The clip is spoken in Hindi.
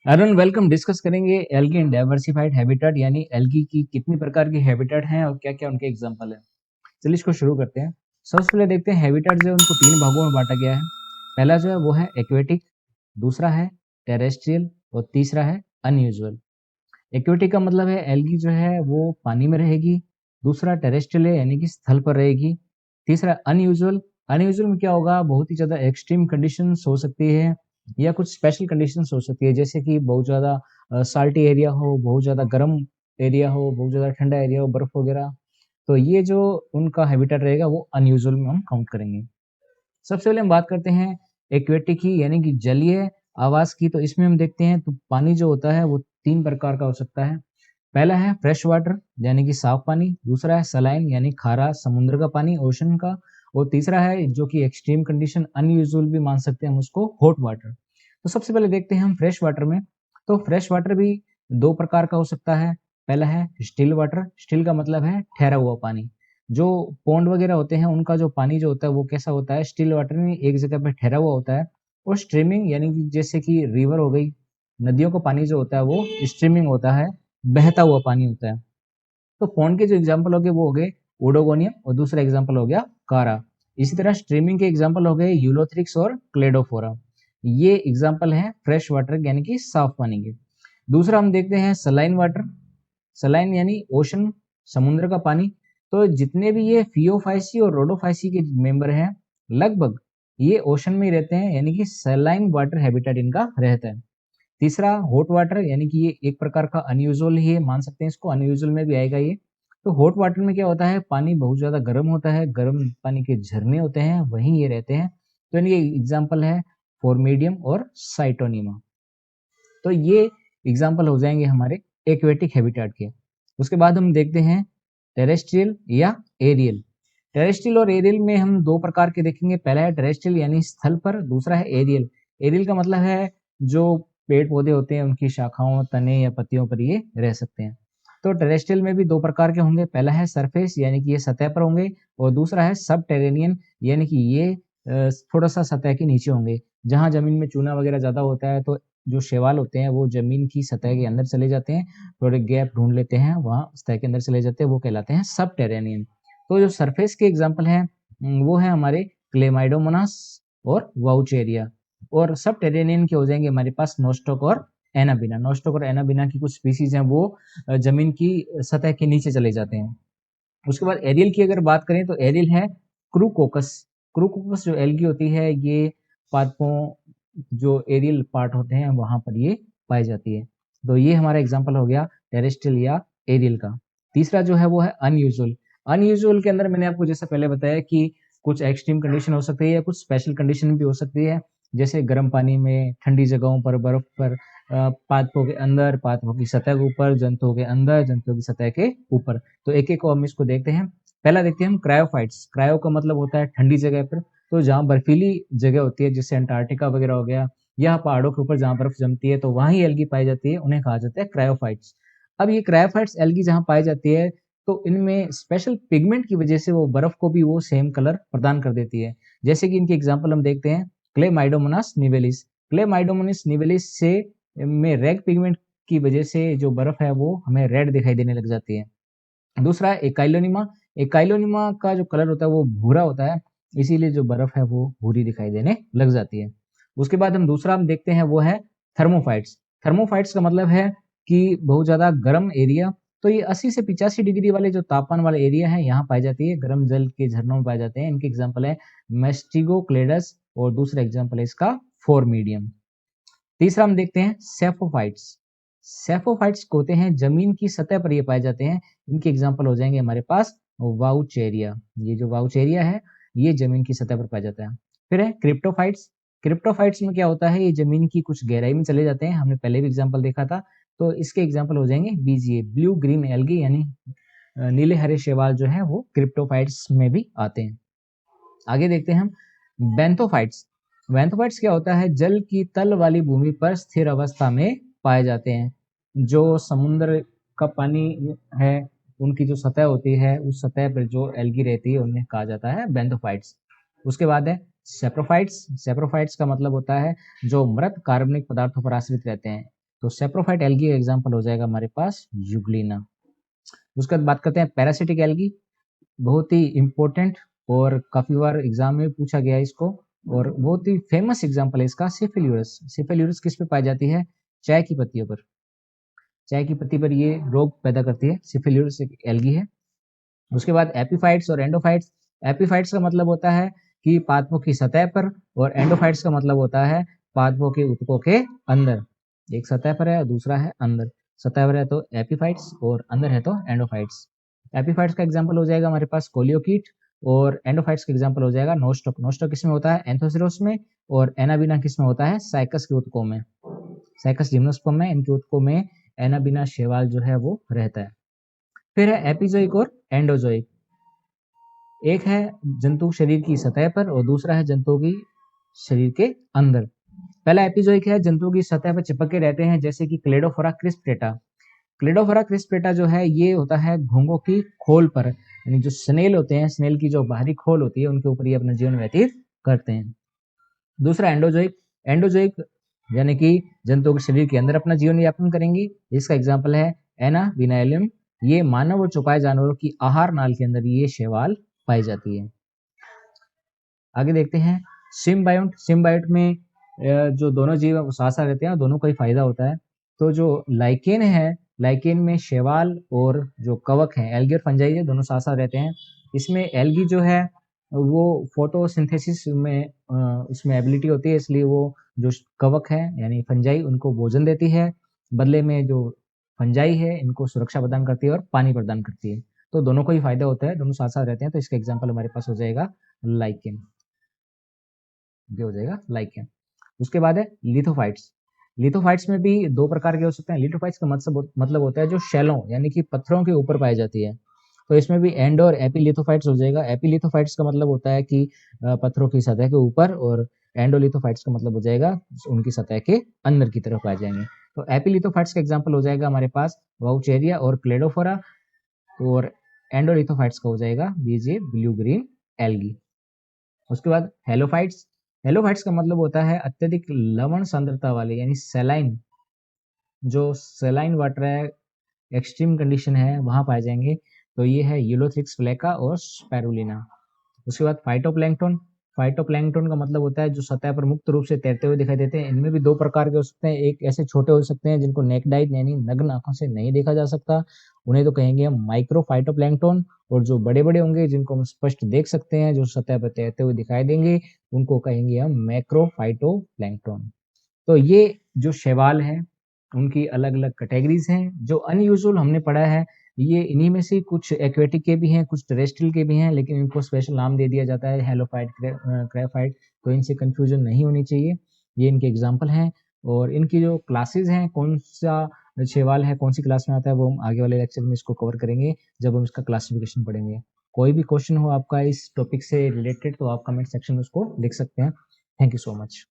अरुण वेलकम। डिस्कस करेंगे एल्गी इन डाइवर्सिफाइड हैबिटेट यानी एल्गी की कितनी प्रकार की हैबिटेट हैं और क्या क्या उनके एग्जांपल हैं। चलिए इसको शुरू करते हैं। सबसे पहले देखते हैं हैबिटेट जो है उनको तीन भागों में बांटा गया है। पहला जो है वो है एक्वेटिक, दूसरा है टेरेस्ट्रियल और तीसरा है अनयूजुअल। एक्वेटिक का मतलब है एल्गी जो है वो पानी में रहेगी, दूसरा टेरेस्ट्रियल है यानी कि स्थल पर रहेगी, तीसरा अनयूजुअल। अनयूजुअल में क्या होगा, बहुत ही ज्यादा एक्सट्रीम कंडीशंस हो सकती है या कुछ स्पेशल कंडीशंस हो सकती है, जैसे कि बहुत ज्यादा साल्टी एरिया हो, बहुत ज्यादा गर्म एरिया हो, बहुत ज्यादा ठंडा एरिया हो, बर्फ वगैरह। तो ये जो उनका हैबिटेट रहेगा वो अनयूजुअल में हम काउंट करेंगे। सबसे पहले हम बात करते हैं एक्वेटिक की यानी कि जलीय आवास की। तो इसमें हम देखते हैं तो पानी जो होता है वो तीन प्रकार का हो सकता है। पहला है फ्रेश वाटर यानी कि साफ पानी, दूसरा है सलाइन यानी खारा समुद्र का पानी ओशन का, और तीसरा है जो कि एक्सट्रीम कंडीशन अनयूजुअल भी मान सकते हैं हम उसको, हॉट वाटर। तो सबसे पहले देखते हैं हम फ्रेश वाटर में। तो फ्रेश वाटर भी दो प्रकार का हो सकता है। पहला है स्टिल वाटर, स्टिल का मतलब है ठहरा हुआ पानी। जो पॉन्ड वगैरह होते हैं उनका जो पानी जो होता है वो कैसा होता है, स्टिल वाटर में एक जगह पे ठहरा हुआ होता है। और स्ट्रीमिंग यानी कि जैसे कि रिवर हो गई, नदियों का पानी जो होता है वो स्ट्रीमिंग होता है, बहता हुआ पानी होता है। तो पॉन्ड के जो एग्जाम्पल हो गए वो हो गए ओडोगोनियम और दूसरा एग्जाम्पल हो गया कारा। इसी तरह स्ट्रीमिंग के एग्जाम्पल हो गए यूलोथ्रिक्स और क्लेडोफोरा। ये एग्जाम्पल हैं फ्रेश वाटर यानी कि साफ पानी के। दूसरा हम देखते हैं सलाइन वाटर। सलाइन यानी ओशन, समुद्र का पानी। तो जितने भी ये फियोफाइसी और रोडोफाइसी के मेंबर हैं लगभग ये ओशन में ही रहते हैं, यानी कि सलाइन वाटर हैबिटेट इनका रहता है। तीसरा हॉट वाटर यानी कि ये एक प्रकार का अनयूजुअल ही है, मान सकते हैं इसको, अनयूजुअल में भी आएगा ये। तो हॉट वाटर में क्या होता है, पानी बहुत ज्यादा गर्म होता है, गर्म पानी के झरने होते हैं, वहीं ये रहते हैं। तो इनके एग्जाम्पल है फॉर्मिडियम और साइटोनिमा। तो ये एग्जाम्पल हो जाएंगे हमारे एक्वेटिक हैबिटेट के। उसके बाद हम देखते हैं टेरेस्ट्रियल या एरियल। टेरेस्ट्रियल और एरियल में हम दो प्रकार के देखेंगे। पहला है टेरेस्ट्रियल यानी स्थल पर, दूसरा है एरियल। एरियल का मतलब है जो पेड़ पौधे होते हैं उनकी शाखाओं, तने या पत्तियों पर ये रह सकते हैं। तो टेरेस्ट्रियल में भी दो प्रकार के होंगे। पहला है सरफेस यानी कि ये सतह पर होंगे, और दूसरा है सब टेरेनियन यानी कि ये थोड़ा सा सतह के नीचे होंगे। जहां जमीन में चूना वगैरह ज्यादा होता है तो जो शैवाल होते हैं वो जमीन की सतह के अंदर चले जाते हैं, थोड़े गैप ढूंढ लेते हैं, वहां सतह के अंदर चले जाते हैं, वो कहलाते हैं सब टेरेनियन। तो जो सरफेस के एग्जाम्पल हैं वो है हमारे क्लेमाइडोमोनास और वाउचेरिया। और सब टेरेनियन के हो जाएंगे हमारे पास नोस्टोक और एनाबिना। नोस्टोक और एनाबिना की कुछ स्पीसीज हैं वो जमीन की सतह के नीचे चले जाते हैं। उसके बाद एरियल की अगर बात करें तो एरियल है क्रूकोकस। क्रूकोकस जो एल्गी होती है ये पादपों जो एरियल पार्ट होते हैं वहां पर ये पाई जाती है। तो ये हमारा एग्जांपल हो गया टेरेस्ट्रियल या एरियल का। तीसरा जो है वो है अनयूजुअल। अनयूजुअल के अंदर मैंने आपको जैसा पहले बताया कि कुछ एक्सट्रीम कंडीशन हो सकती है या कुछ स्पेशल कंडीशन भी हो सकती है, जैसे गर्म पानी में, ठंडी जगहों पर, बर्फ पर, पादपों के अंदर, पादपों की सतह के ऊपर, जंतुओं के अंदर, जंतुओं की सतह के ऊपर। तो एक एक को हम इसको देखते हैं। पहला देखते हैं हम क्रायोफाइट्स। क्रायो का मतलब होता है ठंडी जगह पर। तो जहाँ बर्फीली जगह होती है जैसे अंटार्कटिका वगैरह हो गया, या पहाड़ों के ऊपर जहाँ बर्फ जमती है तो वहां ही एल्गी पाई जाती है, उन्हें कहा जाता है क्रायोफाइट्स। अब ये क्रायोफाइट्स एल्गी जहाँ पाई जाती है तो इनमें स्पेशल पिगमेंट की वजह से वो बर्फ को भी वो सेम कलर प्रदान कर देती है। जैसे कि इनके एग्जाम्पल हम देखते हैं क्लेमाइडोमोनास निवेलिस। क्लेमाइडोमोनास निवेलिस से में रेड पिगमेंट की वजह से जो बर्फ है वो हमें रेड दिखाई देने लग जाती है। दूसरा है एकाइलोनिमा। एकाइलोनिमा का जो कलर होता है वो भूरा होता है, इसीलिए जो बर्फ है वो भूरी दिखाई देने लग जाती है। उसके बाद हम दूसरा हम देखते हैं वो है थर्मोफाइट्स। थर्मोफाइट्स का मतलब है कि बहुत ज्यादा गर्म एरिया। तो ये 80 से 85 डिग्री वाले जो तापमान वाले एरिया है यहाँ पाई जाती है, गर्म जल के झरनों में पाए जाते हैं। इनके एग्जाम्पल है मेस्टिगो क्लेडस और दूसरा एग्जाम्पल है इसका फोरमीडियम। तीसरा हम देखते हैं सेफोफाइट्स। सेफोफाइट्स होते हैं जमीन की सतह पर ये पाए जाते हैं। इनके एग्जाम्पल हो जाएंगे हमारे पास वाउचेरिया। ये जो वाउचेरिया है ये जमीन की सतह पर पाया जाता है। फिर है क्रिप्टोफाइट्स। क्रिप्टोफाइट्स में क्या होता है, ये जमीन की कुछ गहराई में चले जाते हैं, हमने पहले भी एग्जाम्पल देखा था। तो इसके एग्जाम्पल हो जाएंगे बीजीए, ब्लू ग्रीन एल्गी यानी नीले हरे शैवाल जो है वो क्रिप्टोफाइट्स में भी आते हैं। आगे देखते हैं हम बेंथोफाइट्स। बेंथोफाइट्स क्या होता है, जल की तल वाली भूमि पर स्थिर अवस्था में पाए जाते हैं। जो समुद्र का पानी है उनकी जो सतह होती है उस सतह पर जो एल्गी रहती है उन्हें कहा जाता है बेंथोफाइट्स। उसके बाद है सेप्रोफाइट्स। सेप्रोफाइट्स का मतलब होता है जो मृत कार्बनिक पदार्थों पर आश्रित रहते हैं। तो सेप्रोफाइट एल्गी का एग्जाम्पल हो जाएगा हमारे पास यूग्लिना। उसके बाद बात करते हैं पैरासिटिक एल्गी, बहुत ही इंपॉर्टेंट और काफी बार एग्जाम में पूछा गया है इसको, और बहुत ही फेमस एग्जाम्पल है इसका सिफिल्यूरस। सिफिल्यूरस किस पे पाई जाती है? चाय की पत्तियों पर। चाय की पत्ती पर ये रोग पैदा करती है, सिफिल्यूरस एक एल्गी है। उसके बाद एपीफाइट्स और एंडोफाइट्स। एपीफाइट्स का मतलब होता है कि पादपों की सतह पर, और एंडोफाइट्स का मतलब होता है पादपों के ऊतकों के अंदर। एक सतह पर है और दूसरा है अंदर। सतह पर है तो एपीफाइट्स और अंदर है तो एंडोफाइट्स। एपीफाइट्स का एग्जाम्पल हो जाएगा हमारे पास कोलियोकीट, और एंडोफाइट्स का एग्जाम्पल हो जाएगा नोस्टोक। नोस्टोक किसमें होता है? एंथोसिरोस में, और एनाबिना किसमें होता है? साइकस के ऊतकों में। साइकस जिम्नोस्पर्म में, इनके ऊतकों में एनाबिना शैवाल जो है वो रहता है। फिर है एपिजोइक और एंडोजोइक। एक है जंतु शरीर की सतह पर और दूसरा है जंतु की शरीर के अंदर। पहला एपिजोइक है, जंतु की सतह पर चिपक के रहते हैं, जैसे कि क्लेडोफोरा क्रिस्पेटा। क्लेडोफोरा क्रिस्पेटा जो है ये होता है घोंघों की खोल पर, यानी जो स्नेल होते हैं, स्नेल की जो बाहरी खोल होती है उनके ऊपर ये अपना जीवन व्यतीत करते हैं। दूसरा एंडोजोइक। एंडोजोइक यानी कि जंतु के शरीर के अंदर अपना जीवन यापन करेंगी। इसका एग्जाम्पल है एना बिनाइलियम। ये मानव और चौपाए जानवरों की आहार नाल के अंदर ये शैवाल पाई जाती है। आगे देखते हैं सिम्बायोट। सिम्बायोट में जो दोनों जीव साथ साथ रहते हैं, दोनों का ही फायदा होता है। तो जो लाइकेन है, लाइकेन में शैवाल और जो कवक है, एल्गी और फंजाई है, दोनों साथ साथ रहते हैं। इसमें एल्गी जो है वो फोटोसिंथेसिस में उसमें एबिलिटी होती है, इसलिए वो जो कवक है यानी फंजाई उनको भोजन देती है, बदले में जो फंजाई है इनको सुरक्षा प्रदान करती है और पानी प्रदान करती है। तो दोनों को ही फायदा होता है, दोनों साथ साथ रहते हैं। तो इसका एग्जाम्पल हमारे पास हो जाएगा लाइकेन। ये हो जाएगा लाइकेन। उसके बाद है लिथोफाइट्स। लिथोफाइट्स में भी दो प्रकार के हो सकते हैं। लिथोफाइट्स का मतलब होता है जो शैलों यानी कि पत्थरों के ऊपर पाई जाती है। तो इसमें भी एंडो और एपिलिथोफाइट्स हो जाएगा। एपिलिथोफाइट्स का मतलब होता है कि पत्थरों की सतह के ऊपर, और एंडोलिथोफाइट्स का मतलब हो जाएगा उनकी सतह के अंदर की तरफ पाए जाएंगे। तो एपिलिथोफाइट्स का एग्जाम्पल हो जाएगा हमारे पास वाउचेरिया और क्लेडोफोरा, और एंडोलिथोफाइट्स का हो जाएगा बीजे ब्लू ग्रीन एल्गी। उसके बाद हेलोफाइट्स। हेलोफाइट्स का मतलब होता है अत्यधिक लवण सांद्रता वाले, यानी सेलाइन, जो सेलाइन वाटर है, एक्सट्रीम कंडीशन है वहां पाए जाएंगे। तो ये है यूलोथ्रिक्स फ्लेका और स्पैरुलिना। उसके बाद फाइटोप्लैंक्टन। फाइटोप्लैंक्टन का मतलब होता है जो सतह पर मुक्त रूप से तैरते हुए दिखाई देते हैं। इनमें भी दो प्रकार के हो सकते हैं। एक ऐसे छोटे हो सकते हैं जिनको नेकडाइट यानी नग्न आंखों से नहीं देखा जा सकता, उन्हें तो कहेंगे हम माइक्रो फाइटोप्लैंक्टन। और जो बड़े बड़े होंगे जिनको हम स्पष्ट देख सकते हैं, जो सतह पर तैरते हुए दिखाई देंगे, उनको कहेंगे हम मैक्रो फाइटोप्लैंक्टन। तो ये जो शैवाल है उनकी अलग अलग कैटेगरीज हैं। जो अनयूजुअल हमने पढ़ा है ये इन्हीं में से कुछ एक्वेटिक के भी हैं, कुछ टेरेस्ट्रियल के भी हैं, लेकिन इनको स्पेशल नाम दे दिया जाता है हेलोफाइट, क्रेफाइट। तो इनसे कंफ्यूजन नहीं होनी चाहिए। ये इनके एग्जाम्पल हैं, और इनकी जो क्लासेस हैं, कौन सा शैवाल है कौन सी क्लास में आता है, वो हम आगे वाले लेक्चर में इसको कवर करेंगे जब हम इसका क्लासिफिकेशन पढ़ेंगे। कोई भी क्वेश्चन हो आपका इस टॉपिक से रिलेटेड तो आप कमेंट सेक्शन में उसको लिख सकते हैं। Thank you so much.